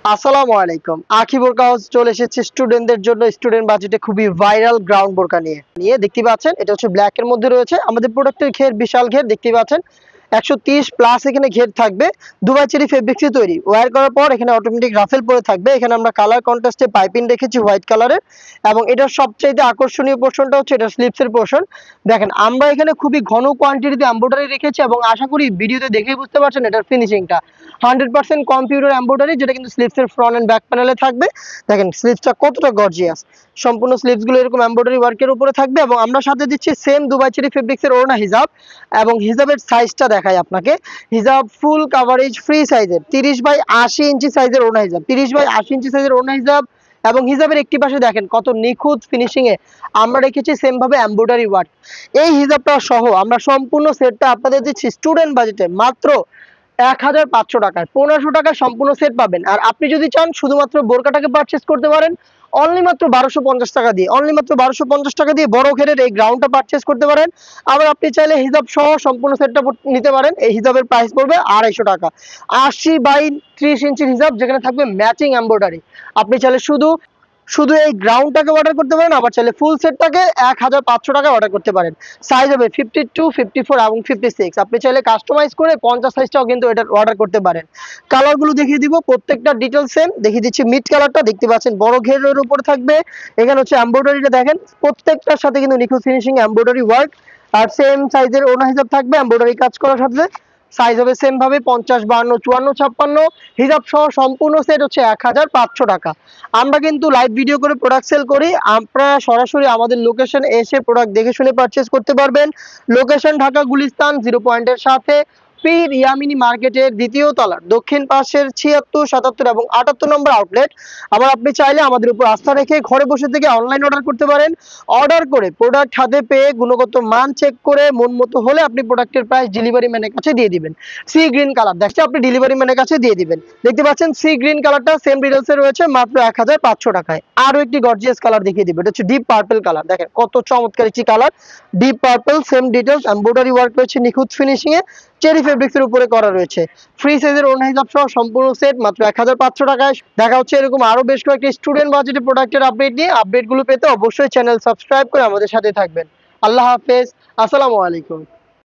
আসসালামু আলাইকুম। আখি বোরকা হাউস চলে এসেছে স্টুডেন্টদের জন্য স্টুডেন্ট বাজেটে খুবই ভাইরাল গ্রাউন্ড বোরকা নিয়ে দেখতে পাচ্ছেন এটা হচ্ছে ব্ল্যাক এর মধ্যে রয়েছে। আমাদের প্রোডাক্টের ঘের বিশাল ঘের দেখতে পাচ্ছেন, 130 প্লাস এখানে ঘের থাকবে। দুবাই চেরি ফেব্রিক্সে তৈরি, ওয়্যার করার পর এখানে অটোমেটিক রাফেল পরে থাকবে। এখানে আমরা কালার কন্ট্রাস্টে পাইপিং রেখেছি হোয়াইট কালারের, এবং এটার সবচাইতে আকর্ষণীয় পোর্শনটা হচ্ছে এটা স্লিপসের পোর্শন। দেখেন আমরা এখানে খুবই ঘন কোয়ান্টিটিতে এমব্রয়ডারি রেখেছি, এবং আশা করি ভিডিওতে দেখেই বুঝতে পারছেন এটার ফিনিশিংটা 100% কম্পিউটার এমব্রয়ডারি, যেটা কিন্তু স্লিপসের ফ্রন্ট এন্ড ব্যাক প্যানেলে থাকবে। দেখেন স্লিপসটা কতটা গর্জিয়াস, সম্পূর্ণ স্লিপস গুলো এরকম এমব্রয়ডারি ওয়ার্কের উপরে থাকবে। এবং আমরা সাথে দিচ্ছি সেম দুবাই চেরি ফেব্রিক্সের ওড়না হিজাব, এবং হিজাবের সাইজটা দেখাই আপনাকে। হিজাব ফুল কাভারেজ ফ্রি সাইজের 30 বাই 80 ইঞ্চি সাইজের ওড়না হিজাব, 30 বাই 80 ইঞ্চি সাইজের ওড়না হিজাব। এবং হিজাবের একটি পাশে দেখেন কত নিখুঁত ফিনিশিং এ আমরা রেখেছি সেম ভাবে এমব্রয়ডারি ওয়ার্ক। এই হিজাবটা সহ আমরা সম্পূর্ণ সেটটা আপনাদের দিচ্ছি স্টুডেন্ট বাজেটে মাত্র 1500 টাকায়। 1500 টাকায় সম্পূর্ণ সেট পাবেন। আর আপনি যদি চান শুধুমাত্র বোরকাটাকে পারচেস করতে পারেন অনলি মাত্র 1250 টাকা দিয়ে, অনলি মাত্র 1250 টাকা দিয়ে বড় ঘেরের এই গ্রাউন্ডটা পারচেস করতে পারেন। আবার আপনি চাইলে হিজাব সহ সম্পূর্ণ সেটটা নিতে পারেন। এই হিজাবের প্রাইস পড়বে 250 টাকা। 80 বাই 30 ইঞ্চির হিজাব, যেখানে থাকবে ম্যাচিং এমব্রয়ডারি। আপনি চাইলে শুধু শুধু এই গ্রাউন্ডটাকে অর্ডার করতে পারেন, আবার চাইলে ফুল সেটটাকে 1500 টাকা অর্ডার করতে পারেন। সাইজ হবে 52, 54 এবং 56। আপনি চাইলে কাস্টমাইজ করে 50 সাইজটাও কিন্তু এটা অর্ডার করতে পারেন। কালারগুলো দেখিয়ে দিব, প্রত্যেকটা ডিটেইলস সেম। দেখিয়ে দিচ্ছি মিড কালারটা, দেখতে পাচ্ছেন বড় ঘেরের উপর থাকবে। এখানে হচ্ছে এমব্রয়ডারিটা দেখেন, প্রত্যেকটার সাথে কিন্তু নিখুঁত ফিনিশিং এমব্রয়ডারি ওয়ার্ক। আর সেম সাইজের ওড়না হিসাব থাকবে এমব্রয়ডারি কাজ করার সাথে। সাইজ হবে সেম ভাবে 50, 52, 54, 56। হিজাব সহ সম্পূর্ণ সেট হচ্ছে 1500 টাকা। আমরা কিন্তু লাইভ ভিডিও করে প্রোডাক্ট সেল করি, আপনারা সরাসরি আমাদের লোকেশন এসে প্রোডাক্ট দেখে শুনে পারচেজ করতে পারবেন। লোকেশন ঢাকা গুলিস্তান 0 পয়েন্টের সাথে পীর ইয়ামিনী মার্কেটের দ্বিতীয় তলার দক্ষিণ পাশের 76, 77 এবং 78 নম্বর আউটলেট। আবার আপনি চাইলে আমাদের উপর আস্থা রেখে ঘরে বসে থেকে অনলাইন অর্ডার করতে পারেন। অর্ডার করে প্রোডাক্ট হাতে পেয়ে গুণগত মান চেক করে মন মতো হলে আপনি প্রোডাক্টের প্রাইস ডেলিভারি ম্যানের কাছে দিয়ে দিবেন। সি গ্রিন কালার দেখছে, আপনি ডেলিভারি ম্যানের কাছে দিয়ে দিবেন। দেখতে পাচ্ছেন সি গ্রিন কালারটা সেম ডিটেইলসে রয়েছে মাত্র 1500 টাকায়। আরো একটি গর্জিয়াস কালার দেখিয়ে দিব, এটা হচ্ছে ডিপ পার্পল কালার। দেখেন কত চমৎকার একটি colour, deep purple, same details, embroidery work রয়েছে নিখুঁত ফিনিশিং এ, চেরি ফেব্রিক্সের উপরে করা রয়েছে। ফ্রি সাইজের ওড়না হিজাব সহ সম্পূর্ণ সেট মাত্র 1500 টাকায়। দেখা হচ্ছে এরকম আরো বেশ কয়েকটি স্টুডেন্ট বাজেটের প্রোডাক্টের আপডেট নিয়ে। আপডেটগুলো পেতে অবশ্যই চ্যানেল সাবস্ক্রাইব করে আমাদের সাথে থাকবেন। আল্লাহ হাফেজ, আসসালামু আলাইকুম।